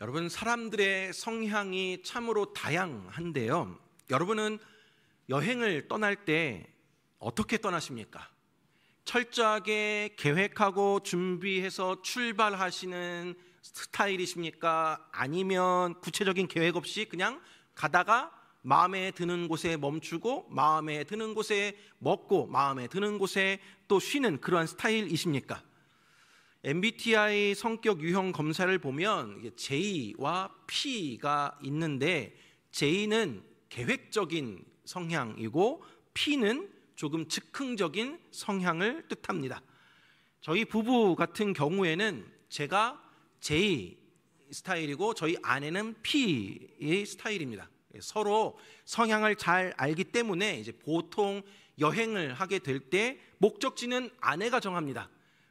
여러분, 사람들의 성향이 참으로 다양한데요. 여러분은 여행을 떠날 때 어떻게 떠나십니까? 철저하게 계획하고 준비해서 출발하시는 스타일이십니까? 아니면 구체적인 계획 없이 그냥 가다가 마음에 드는 곳에 멈추고 마음에 드는 곳에 먹고 마음에 드는 곳에 또 쉬는 그러한 스타일이십니까? MBTI 성격 유형 검사를 보면 J와 P가 있는데, J는 계획적인 성향이고 P는 조금 즉흥적인 성향을 뜻합니다. 저희 부부 같은 경우에는 제가 J 스타일이고 저희 아내는 P의 스타일입니다. 서로 성향을 잘 알기 때문에 이제 보통 여행을 하게 될 때 목적지는 아내가 정합니다.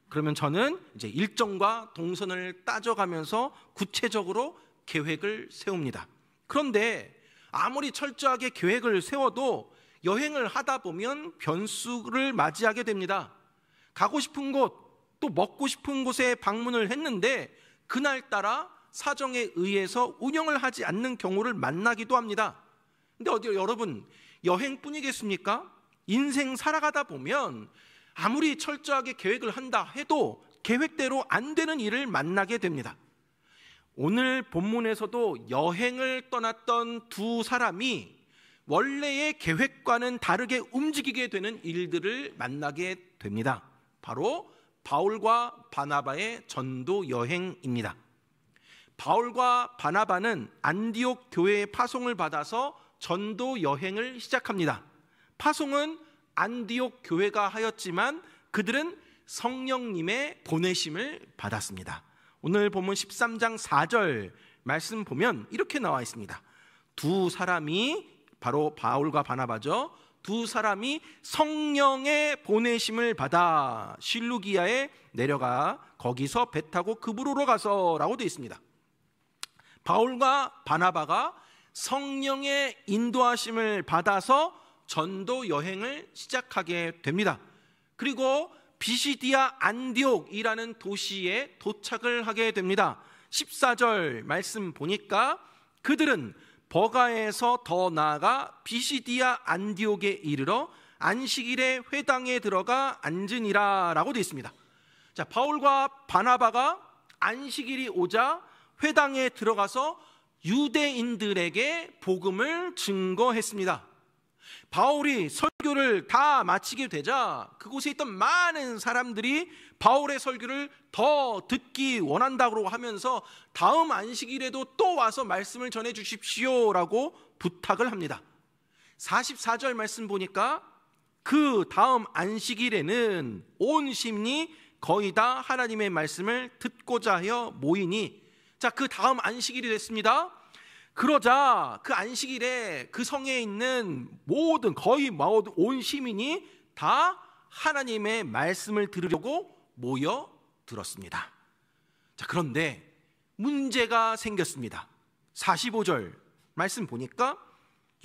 그러면 저는 이제 일정과 동선을 따져가면서 구체적으로 계획을 세웁니다. 그런데 아무리 철저하게 계획을 세워도 여행을 하다 보면 변수를 맞이하게 됩니다. 가고 싶은 곳, 또 먹고 싶은 곳에 방문을 했는데 그날따라 사정에 의해서 운영을 하지 않는 경우를 만나기도 합니다. 근데 여러분, 여행뿐이겠습니까? 인생 살아가다 보면 아무리 철저하게 계획을 한다 해도 계획대로 안 되는 일을 만나게 됩니다. 오늘 본문에서도 여행을 떠났던 두 사람이 원래의 계획과는 다르게 움직이게 되는 일들을 만나게 됩니다. 바로 바울과 바나바의 전도 여행입니다. 바울과 바나바는 안디옥 교회의 파송을 받아서 전도 여행을 시작합니다. 파송은 안디옥 교회가 하였지만 그들은 성령님의 보내심을 받았습니다. 오늘 본문 13장 4절 말씀 보면 이렇게 나와 있습니다. 두 사람이, 바로 바울과 바나바죠, 두 사람이 성령의 보내심을 받아 실루기아에 내려가 거기서 배 타고 그브로로 가서 라고 되어 있습니다. 바울과 바나바가 성령의 인도하심을 받아서 전도 여행을 시작하게 됩니다. 그리고 비시디아 안디옥이라는 도시에 도착을 하게 됩니다. 14절 말씀 보니까 그들은 버가에서 더 나아가 비시디아 안디옥에 이르러 안식일에 회당에 들어가 앉으니라 라고 되어 있습니다. 자, 바울과 바나바가 안식일이 오자 회당에 들어가서 유대인들에게 복음을 증거했습니다. 바울이 설교를 다 마치게 되자 그곳에 있던 많은 사람들이 바울의 설교를 더 듣기 원한다고 하면서 다음 안식일에도 또 와서 말씀을 전해 주십시오 라고 부탁을 합니다. 44절 말씀 보니까 그 다음 안식일에는 온 시민이 거의 다 하나님의 말씀을 듣고자 하여 모이니, 자, 그 다음 안식일이 됐습니다. 그러자 그 안식일에 그 성에 있는 거의 모든 온 시민이 다 하나님의 말씀을 들으려고 모여들었습니다. 자, 그런데 문제가 생겼습니다. 45절 말씀 보니까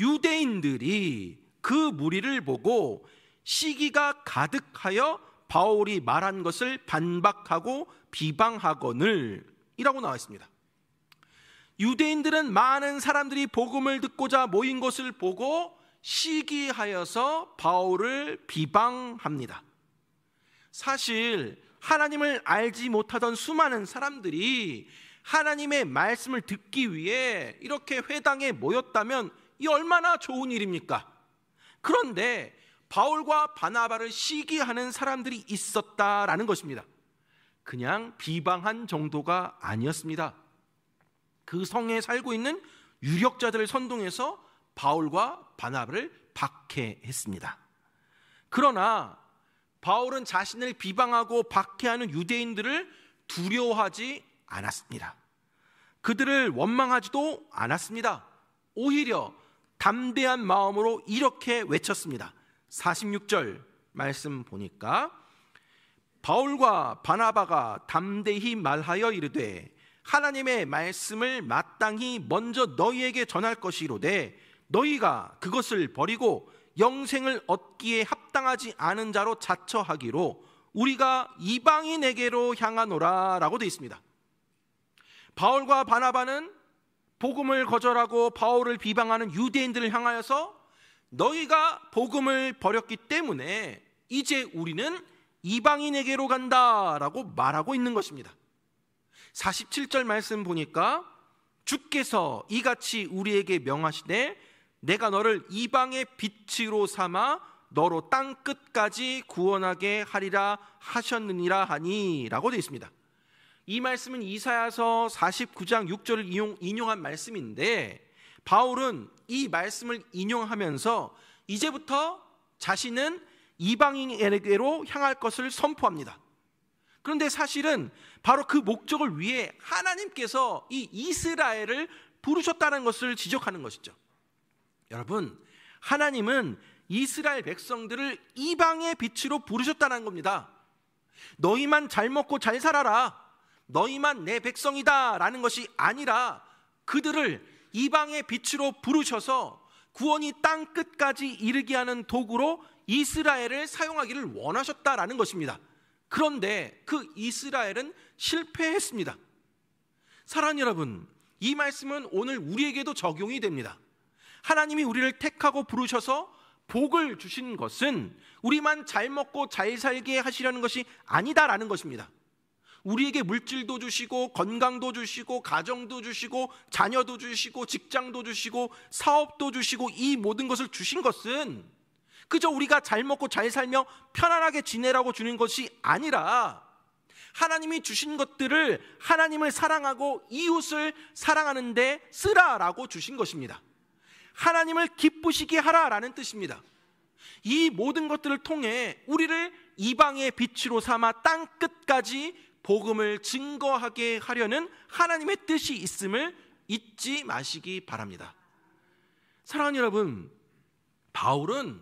유대인들이 그 무리를 보고 시기가 가득하여 바울이 말한 것을 반박하고 비방하거늘 이라고 나와 있습니다. 유대인들은 많은 사람들이 복음을 듣고자 모인 것을 보고 시기하여서 바울을 비방합니다. 사실 하나님을 알지 못하던 수많은 사람들이 하나님의 말씀을 듣기 위해 이렇게 회당에 모였다면 이 얼마나 좋은 일입니까? 그런데 바울과 바나바를 시기하는 사람들이 있었다라는 것입니다. 그냥 비방한 정도가 아니었습니다. 그 성에 살고 있는 유력자들을 선동해서 바울과 바나바를 박해했습니다. 그러나 바울은 자신을 비방하고 박해하는 유대인들을 두려워하지 않았습니다. 그들을 원망하지도 않았습니다. 오히려 담대한 마음으로 이렇게 외쳤습니다. 46절 말씀 보니까 바울과 바나바가 담대히 말하여 이르되 하나님의 말씀을 마땅히 먼저 너희에게 전할 것이로되 너희가 그것을 버리고 영생을 얻기에 합당하지 않은 자로 자처하기로 우리가 이방인에게로 향하노라 라고 되어 있습니다. 바울과 바나바는 복음을 거절하고 바울을 비방하는 유대인들을 향하여서 너희가 복음을 버렸기 때문에 이제 우리는 이방인에게로 간다라고 말하고 있는 것입니다. 47절 말씀 보니까 주께서 이같이 우리에게 명하시되 내가 너를 이방의 빛으로 삼아 너로 땅 끝까지 구원하게 하리라 하셨느니라 하니 라고 되어 있습니다. 이 말씀은 이사야서 49장 6절을 인용한 말씀인데 바울은 이 말씀을 인용하면서 이제부터 자신은 이방인에게로 향할 것을 선포합니다. 그런데 사실은 바로 그 목적을 위해 하나님께서 이 이스라엘을 부르셨다는 것을 지적하는 것이죠. 여러분, 하나님은 이스라엘 백성들을 이방의 빛으로 부르셨다는 겁니다. 너희만 잘 먹고 잘 살아라, 너희만 내 백성이다 라는 것이 아니라 그들을 이방의 빛으로 부르셔서 구원이 땅 끝까지 이르게 하는 도구로 이스라엘을 사용하기를 원하셨다라는 것입니다. 그런데 그 이스라엘은 실패했습니다. 사랑하는 여러분, 이 말씀은 오늘 우리에게도 적용이 됩니다. 하나님이 우리를 택하고 부르셔서 복을 주신 것은 우리만 잘 먹고 잘 살게 하시려는 것이 아니다라는 것입니다. 우리에게 물질도 주시고 건강도 주시고 가정도 주시고 자녀도 주시고 직장도 주시고 사업도 주시고 이 모든 것을 주신 것은 그저 우리가 잘 먹고 잘 살며 편안하게 지내라고 주는 것이 아니라 하나님이 주신 것들을 하나님을 사랑하고 이웃을 사랑하는 데 쓰라라고 주신 것입니다. 하나님을 기쁘시게 하라라는 뜻입니다. 이 모든 것들을 통해 우리를 이방의 빛으로 삼아 땅 끝까지 복음을 증거하게 하려는 하나님의 뜻이 있음을 잊지 마시기 바랍니다. 사랑하는 여러분, 바울은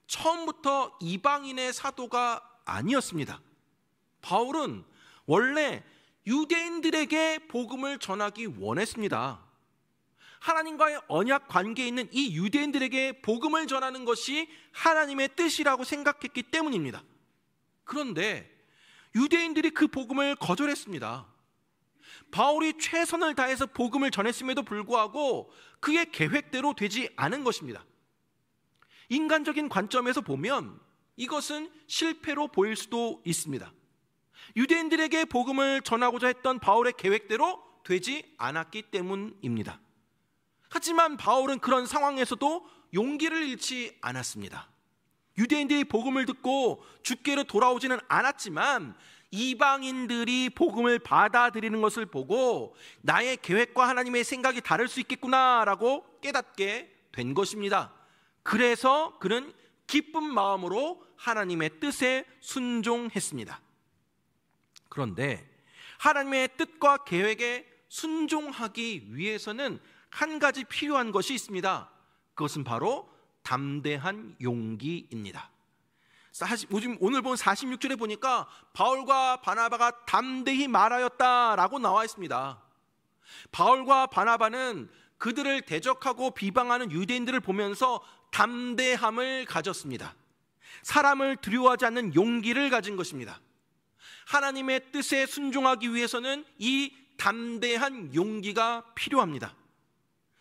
처음부터 이방인의 사도가 아니었습니다. 바울은 원래 유대인들에게 복음을 전하기 원했습니다. 하나님과의 언약 관계에 있는 이 유대인들에게 복음을 전하는 것이 하나님의 뜻이라고 생각했기 때문입니다. 그런데 유대인들이 그 복음을 거절했습니다. 바울이 최선을 다해서 복음을 전했음에도 불구하고 그의 계획대로 되지 않은 것입니다. 인간적인 관점에서 보면 이것은 실패로 보일 수도 있습니다. 유대인들에게 복음을 전하고자 했던 바울의 계획대로 되지 않았기 때문입니다. 하지만 바울은 그런 상황에서도 용기를 잃지 않았습니다. 유대인들이 복음을 듣고 주께로 돌아오지는 않았지만 이방인들이 복음을 받아들이는 것을 보고 나의 계획과 하나님의 생각이 다를 수 있겠구나라고 깨닫게 된 것입니다. 그래서 그는 기쁜 마음으로 하나님의 뜻에 순종했습니다. 그런데 하나님의 뜻과 계획에 순종하기 위해서는 한 가지 필요한 것이 있습니다. 그것은 바로 담대한 용기입니다. 오늘 본 46절에 보니까 바울과 바나바가 담대히 말하였다라고 나와 있습니다. 바울과 바나바는 그들을 대적하고 비방하는 유대인들을 보면서 담대함을 가졌습니다. 사람을 두려워하지 않는 용기를 가진 것입니다. 하나님의 뜻에 순종하기 위해서는 이 담대한 용기가 필요합니다.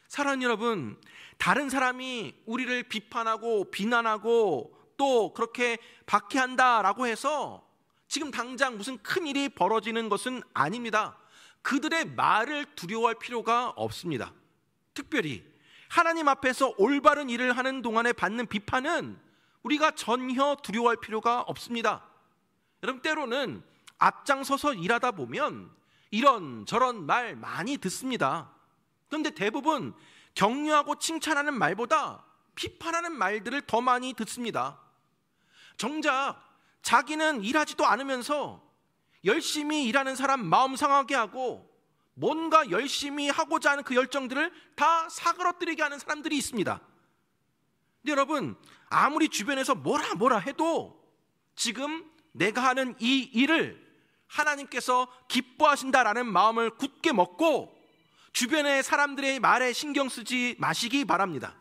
사랑하는 여러분, 다른 사람이 우리를 비판하고 비난하고 또 그렇게 박해한다라고 해서 지금 당장 무슨 큰일이 벌어지는 것은 아닙니다. 그들의 말을 두려워할 필요가 없습니다. 특별히 하나님 앞에서 올바른 일을 하는 동안에 받는 비판은 우리가 전혀 두려워할 필요가 없습니다. 여러분, 때로는 앞장서서 일하다 보면 이런저런 말 많이 듣습니다. 그런데 대부분 격려하고 칭찬하는 말보다 비판하는 말들을 더 많이 듣습니다. 정작 자기는 일하지도 않으면서 열심히 일하는 사람 마음 상하게 하고 뭔가 열심히 하고자 하는 그 열정들을 다 사그러뜨리게 하는 사람들이 있습니다. 근데 여러분, 아무리 주변에서 뭐라 해도 지금 내가 하는 이 일을 하나님께서 기뻐하신다라는 마음을 굳게 먹고 주변의 사람들의 말에 신경 쓰지 마시기 바랍니다.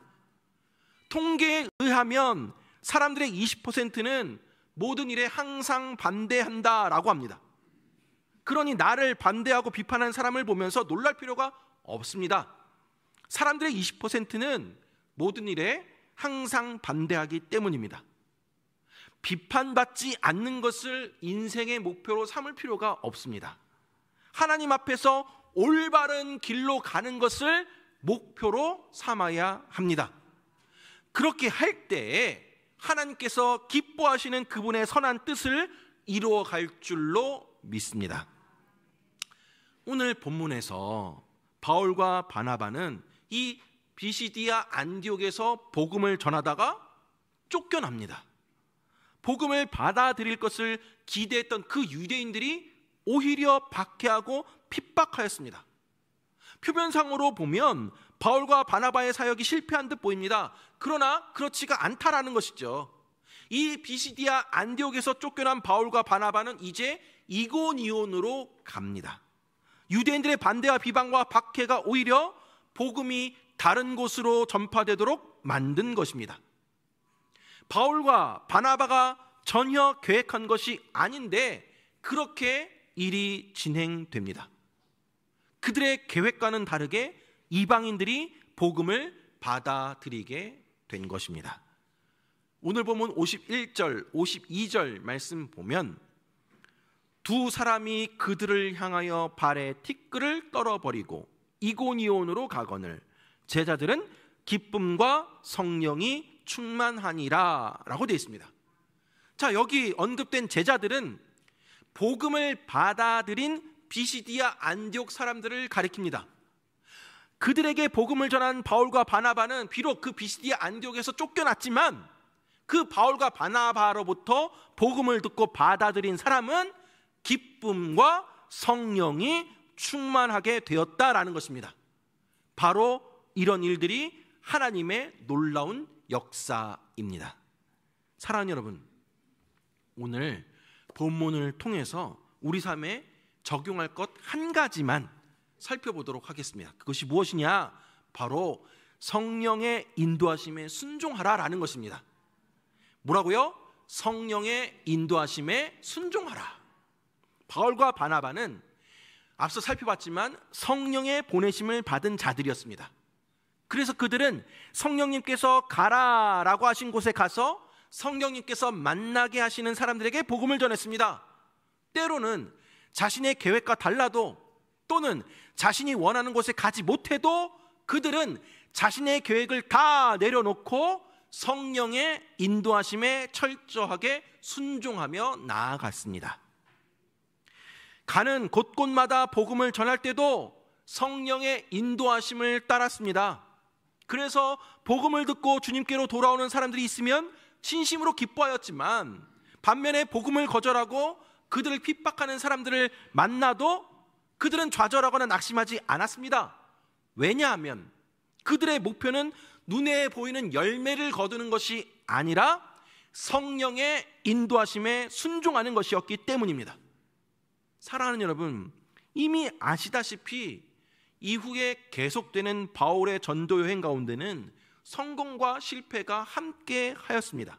통계에 의하면 사람들의 20%는 모든 일에 항상 반대한다라고 합니다. 그러니 나를 반대하고 비판하는 사람을 보면서 놀랄 필요가 없습니다. 사람들의 20%는 모든 일에 항상 반대하기 때문입니다. 비판받지 않는 것을 인생의 목표로 삼을 필요가 없습니다. 하나님 앞에서 올바른 길로 가는 것을 목표로 삼아야 합니다. 그렇게 할 때에 하나님께서 기뻐하시는 그분의 선한 뜻을 이루어갈 줄로 믿습니다. 오늘 본문에서 바울과 바나바는 이 비시디아 안디옥에서 복음을 전하다가 쫓겨납니다. 복음을 받아들일 것을 기대했던 그 유대인들이 오히려 박해하고 핍박하였습니다. 표면상으로 보면 바울과 바나바의 사역이 실패한 듯 보입니다. 그러나 그렇지가 않다라는 것이죠. 이 비시디아 안디옥에서 쫓겨난 바울과 바나바는 이제 이고니온으로 갑니다. 유대인들의 반대와 비방과 박해가 오히려 복음이 다른 곳으로 전파되도록 만든 것입니다. 바울과 바나바가 전혀 계획한 것이 아닌데 그렇게 일이 진행됩니다. 그들의 계획과는 다르게 이방인들이 복음을 받아들이게 된 것입니다. 오늘 본문 51절, 52절 말씀 보면 두 사람이 그들을 향하여 발에 티끌을 떨어버리고 이고니온으로 가거늘 제자들은 기쁨과 성령이 충만하니라 라고 되어 있습니다. 자, 여기 언급된 제자들은 복음을 받아들인 비시디아 안디옥 사람들을 가리킵니다. 그들에게 복음을 전한 바울과 바나바는 비록 그 비시디아 안디옥에서 쫓겨났지만 그 바울과 바나바로부터 복음을 듣고 받아들인 사람은 기쁨과 성령이 충만하게 되었다라는 것입니다. 바로 이런 일들이 하나님의 놀라운 역사입니다. 사랑하는 여러분, 오늘 본문을 통해서 우리 삶에 적용할 것 한 가지만 살펴보도록 하겠습니다. 그것이 무엇이냐? 바로 성령의 인도하심에 순종하라라는 것입니다. 뭐라고요? 성령의 인도하심에 순종하라. 바울과 바나바는 앞서 살펴봤지만 성령의 보내심을 받은 자들이었습니다. 그래서 그들은 성령님께서 가라라고 하신 곳에 가서 성령님께서 만나게 하시는 사람들에게 복음을 전했습니다. 때로는 자신의 계획과 달라도 또는 자신이 원하는 곳에 가지 못해도 그들은 자신의 계획을 다 내려놓고 성령의 인도하심에 철저하게 순종하며 나아갔습니다. 가는 곳곳마다 복음을 전할 때도 성령의 인도하심을 따랐습니다. 그래서 복음을 듣고 주님께로 돌아오는 사람들이 있으면 진심으로 기뻐하였지만 반면에 복음을 거절하고 그들을 핍박하는 사람들을 만나도 그들은 좌절하거나 낙심하지 않았습니다. 왜냐하면 그들의 목표는 눈에 보이는 열매를 거두는 것이 아니라 성령의 인도하심에 순종하는 것이었기 때문입니다. 사랑하는 여러분, 이미 아시다시피 이후에 계속되는 바울의 전도 여행 가운데는 성공과 실패가 함께 하였습니다.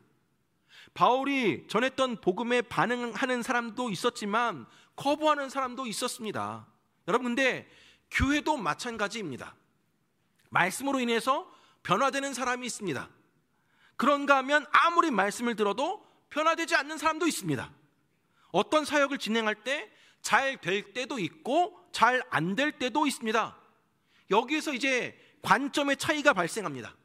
바울이 전했던 복음에 반응하는 사람도 있었지만 거부하는 사람도 있었습니다. 여러분, 근데 교회도 마찬가지입니다. 말씀으로 인해서 변화되는 사람이 있습니다. 그런가 하면 아무리 말씀을 들어도 변화되지 않는 사람도 있습니다. 어떤 사역을 진행할 때 잘 될 때도 있고 잘 안 될 때도 있습니다. 여기에서 이제 관점의 차이가 발생합니다.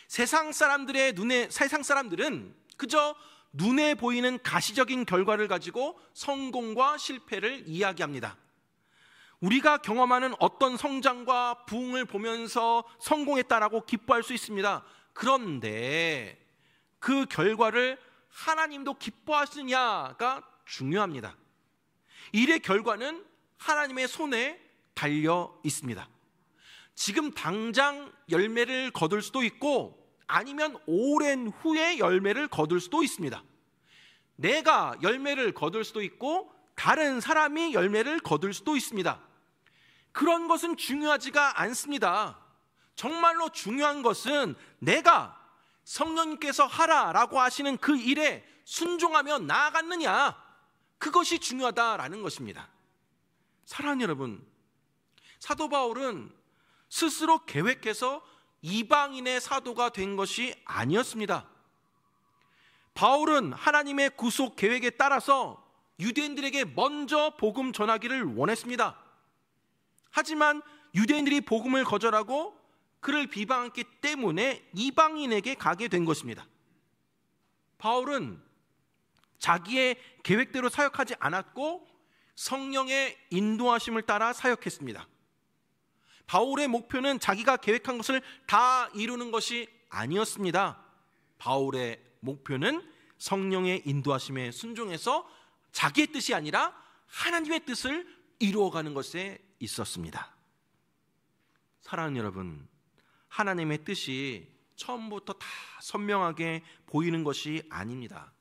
세상 사람들은 그저 눈에 보이는 가시적인 결과를 가지고 성공과 실패를 이야기합니다. 우리가 경험하는 어떤 성장과 부흥을 보면서 성공했다라고 기뻐할 수 있습니다. 그런데 그 결과를 하나님도 기뻐하시느냐가 중요합니다. 일의 결과는 하나님의 손에 달려 있습니다. 지금 당장 열매를 거둘 수도 있고 아니면 오랜 후에 열매를 거둘 수도 있습니다. 내가 열매를 거둘 수도 있고 다른 사람이 열매를 거둘 수도 있습니다. 그런 것은 중요하지가 않습니다. 정말로 중요한 것은 내가 성령님께서 하라라고 하시는 그 일에 순종하며 나아갔느냐, 그것이 중요하다라는 것입니다. 사랑하는 여러분, 사도 바울은 스스로 계획해서 이방인의 사도가 된 것이 아니었습니다. 바울은 하나님의 구속 계획에 따라서 유대인들에게 먼저 복음 전하기를 원했습니다. 하지만 유대인들이 복음을 거절하고 그를 비방했기 때문에 이방인에게 가게 된 것입니다. 바울은 자기의 계획대로 사역하지 않았고 성령의 인도하심을 따라 사역했습니다. 바울의 목표는 자기가 계획한 것을 다 이루는 것이 아니었습니다. 바울의 목표는 성령의 인도하심에 순종해서 자기의 뜻이 아니라 하나님의 뜻을 이루어가는 것에 있었습니다. 사랑하는 여러분, 하나님의 뜻이 처음부터 다 선명하게 보이는 것이 아닙니다.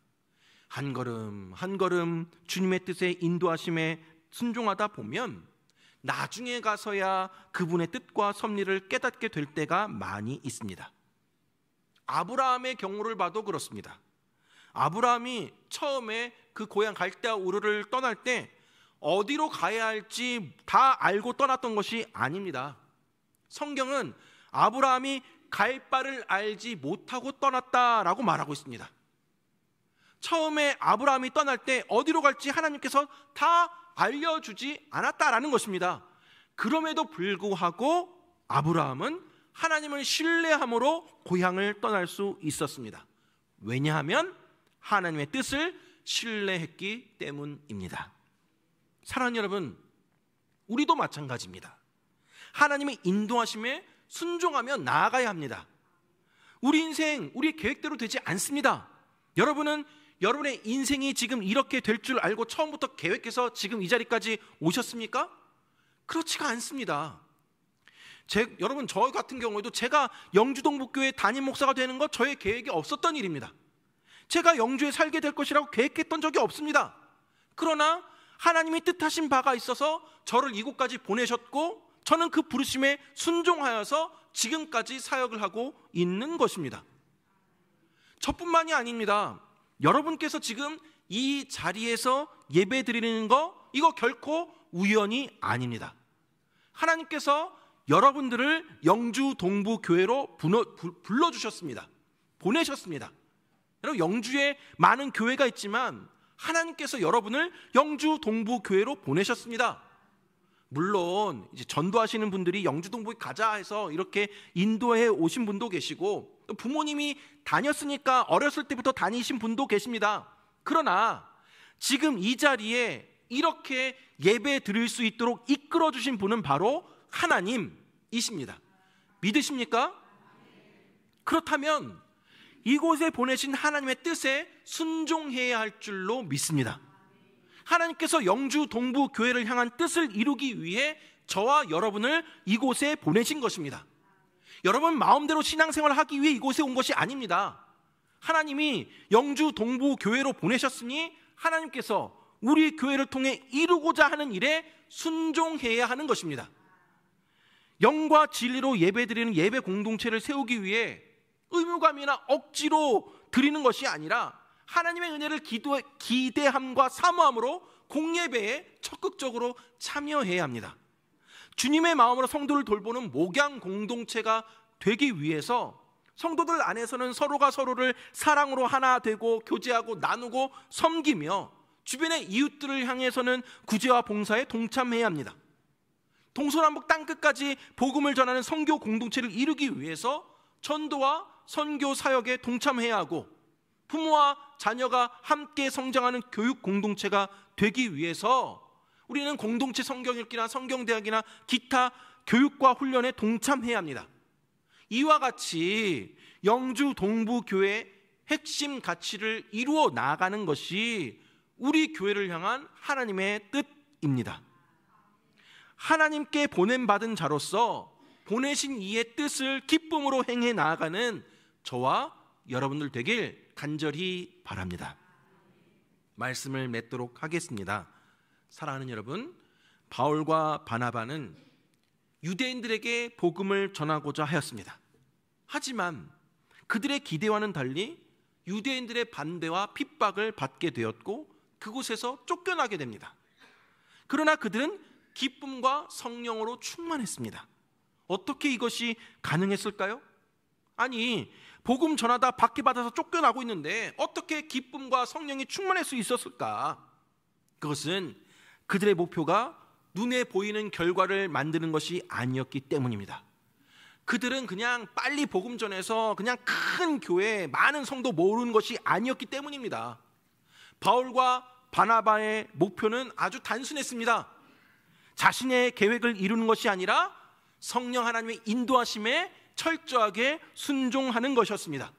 한 걸음 한 걸음 주님의 뜻에 인도하심에 순종하다 보면 나중에 가서야 그분의 뜻과 섭리를 깨닫게 될 때가 많이 있습니다. 아브라함의 경우를 봐도 그렇습니다. 아브라함이 처음에 그 고향 갈대아 우르를 떠날 때 어디로 가야 할지 다 알고 떠났던 것이 아닙니다. 성경은 아브라함이 갈 바를 알지 못하고 떠났다라고 말하고 있습니다. 처음에 아브라함이 떠날 때 어디로 갈지 하나님께서 다 알려주지 않았다라는 것입니다. 그럼에도 불구하고 아브라함은 하나님을 신뢰함으로 고향을 떠날 수 있었습니다. 왜냐하면 하나님의 뜻을 신뢰했기 때문입니다. 사랑하는 여러분, 우리도 마찬가지입니다. 하나님의 인도하심에 순종하며 나아가야 합니다. 우리 인생, 우리의 계획대로 되지 않습니다. 여러분은 여러분의 인생이 지금 이렇게 될 줄 알고 처음부터 계획해서 지금 이 자리까지 오셨습니까? 그렇지가 않습니다. 여러분, 저 같은 경우에도 제가 영주동북교회 담임 목사가 되는 것 저의 계획이 없었던 일입니다. 제가 영주에 살게 될 것이라고 계획했던 적이 없습니다. 그러나 하나님이 뜻하신 바가 있어서 저를 이곳까지 보내셨고 저는 그 부르심에 순종하여서 지금까지 사역을 하고 있는 것입니다. 저뿐만이 아닙니다. 여러분께서 지금 이 자리에서 예배 드리는 거, 이거 결코 우연이 아닙니다. 하나님께서 여러분들을 영주 동부교회로 불러주셨습니다. 보내셨습니다. 여러분, 영주에 많은 교회가 있지만 하나님께서 여러분을 영주 동부교회로 보내셨습니다. 물론 이제 전도하시는 분들이 영주 동부에 가자 해서 이렇게 인도해 오신 분도 계시고 또 부모님이 다녔으니까 어렸을 때부터 다니신 분도 계십니다. 그러나 지금 이 자리에 이렇게 예배 드릴 수 있도록 이끌어 주신 분은 바로 하나님이십니다. 믿으십니까? 그렇다면 이곳에 보내신 하나님의 뜻에 순종해야 할 줄로 믿습니다. 하나님께서 영주 동부 교회를 향한 뜻을 이루기 위해 저와 여러분을 이곳에 보내신 것입니다. 여러분 마음대로 신앙생활을 하기 위해 이곳에 온 것이 아닙니다. 하나님이 영주 동부 교회로 보내셨으니 하나님께서 우리 교회를 통해 이루고자 하는 일에 순종해야 하는 것입니다. 영과 진리로 예배드리는 예배 공동체를 세우기 위해 의무감이나 억지로 드리는 것이 아니라 하나님의 은혜를 기대함과 사모함으로 공예배에 적극적으로 참여해야 합니다. 주님의 마음으로 성도를 돌보는 목양 공동체가 되기 위해서 성도들 안에서는 서로가 서로를 사랑으로 하나 되고 교제하고 나누고 섬기며 주변의 이웃들을 향해서는 구제와 봉사에 동참해야 합니다. 동서남북 땅끝까지 복음을 전하는 선교 공동체를 이루기 위해서 전도와 선교 사역에 동참해야 하고 부모와 자녀가 함께 성장하는 교육 공동체가 되기 위해서 우리는 공동체 성경 읽기나 성경대학이나 기타 교육과 훈련에 동참해야 합니다. 이와 같이 영주 동부교회의 핵심 가치를 이루어 나가는 것이 우리 교회를 향한 하나님의 뜻입니다. 하나님께 보냄받은 자로서 보내신 이의 뜻을 기쁨으로 행해 나아가는 저와 여러분들 되길 간절히 바랍니다. 말씀을 맺도록 하겠습니다. 사랑하는 여러분, 바울과 바나바는 유대인들에게 복음을 전하고자 하였습니다. 하지만 그들의 기대와는 달리 유대인들의 반대와 핍박을 받게 되었고 그곳에서 쫓겨나게 됩니다. 그러나 그들은 기쁨과 성령으로 충만했습니다. 어떻게 이것이 가능했을까요? 아니, 복음 전하다 박해받아서 쫓겨나고 있는데 어떻게 기쁨과 성령이 충만할 수 있었을까? 그것은 그들의 목표가 눈에 보이는 결과를 만드는 것이 아니었기 때문입니다. 그들은 그냥 빨리 복음 전해서 그냥 큰 교회, 많은 성도 모으는 것이 아니었기 때문입니다. 바울과 바나바의 목표는 아주 단순했습니다. 자신의 계획을 이루는 것이 아니라 성령 하나님의 인도하심에 철저하게 순종하는 것이었습니다.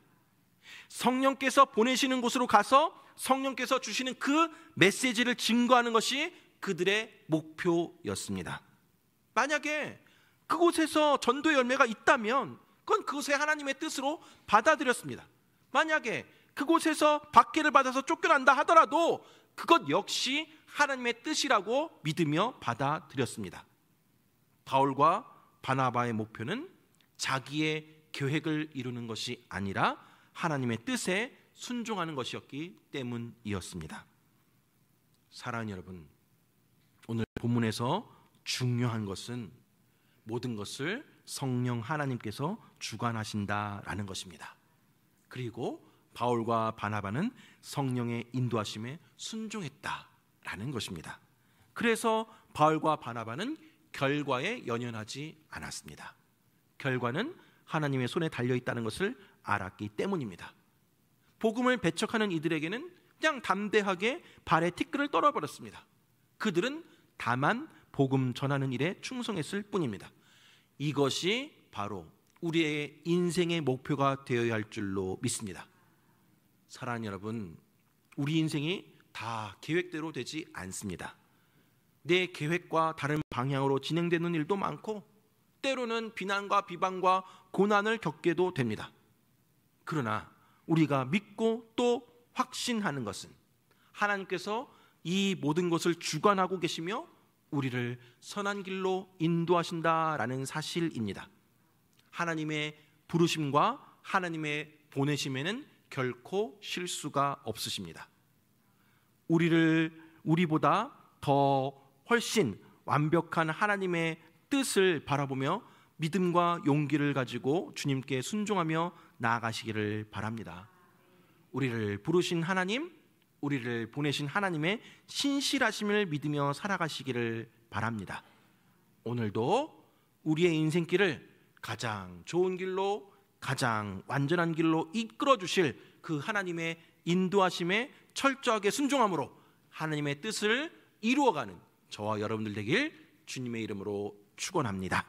성령께서 보내시는 곳으로 가서 성령께서 주시는 그 메시지를 증거하는 것이 그들의 목표였습니다. 만약에 그곳에서 전도의 열매가 있다면 그건 그것의 하나님의 뜻으로 받아들였습니다. 만약에 그곳에서 박해를 받아서 쫓겨난다 하더라도 그것 역시 하나님의 뜻이라고 믿으며 받아들였습니다. 바울과 바나바의 목표는 자기의 계획을 이루는 것이 아니라 하나님의 뜻에 순종하는 것이었기 때문이었습니다. 사랑하는 여러분, 오늘 본문에서 중요한 것은 모든 것을 성령 하나님께서 주관하신다라는 것입니다. 그리고 바울과 바나바는 성령의 인도하심에 순종했다라는 것입니다. 그래서 바울과 바나바는 결과에 연연하지 않았습니다. 결과는 하나님의 손에 달려있다는 것을 알았기 때문입니다. 복음을 배척하는 이들에게는 그냥 담대하게 발에 티끌을 떨어버렸습니다. 그들은 다만 복음 전하는 일에 충성했을 뿐입니다. 이것이 바로 우리의 인생의 목표가 되어야 할 줄로 믿습니다. 사랑하는 여러분, 우리 인생이 다 계획대로 되지 않습니다. 내 계획과 다른 방향으로 진행되는 일도 많고 때로는 비난과 비방과 고난을 겪게도 됩니다. 그러나 우리가 믿고 또 확신하는 것은 하나님께서 이 모든 것을 주관하고 계시며 우리를 선한 길로 인도하신다라는 사실입니다. 하나님의 부르심과 하나님의 보내심에는 결코 실수가 없으십니다. 우리보다 더 훨씬 완벽한 하나님의 뜻을 바라보며 믿음과 용기를 가지고 주님께 순종하며 나아가시기를 바랍니다. 우리를 부르신 하나님, 우리를 보내신 하나님의 신실하심을 믿으며 살아가시기를 바랍니다. 오늘도 우리의 인생길을 가장 좋은 길로, 가장 완전한 길로 이끌어 주실 그 하나님의 인도하심에 철저하게 순종함으로 하나님의 뜻을 이루어가는 저와 여러분들 되길 주님의 이름으로 축원합니다.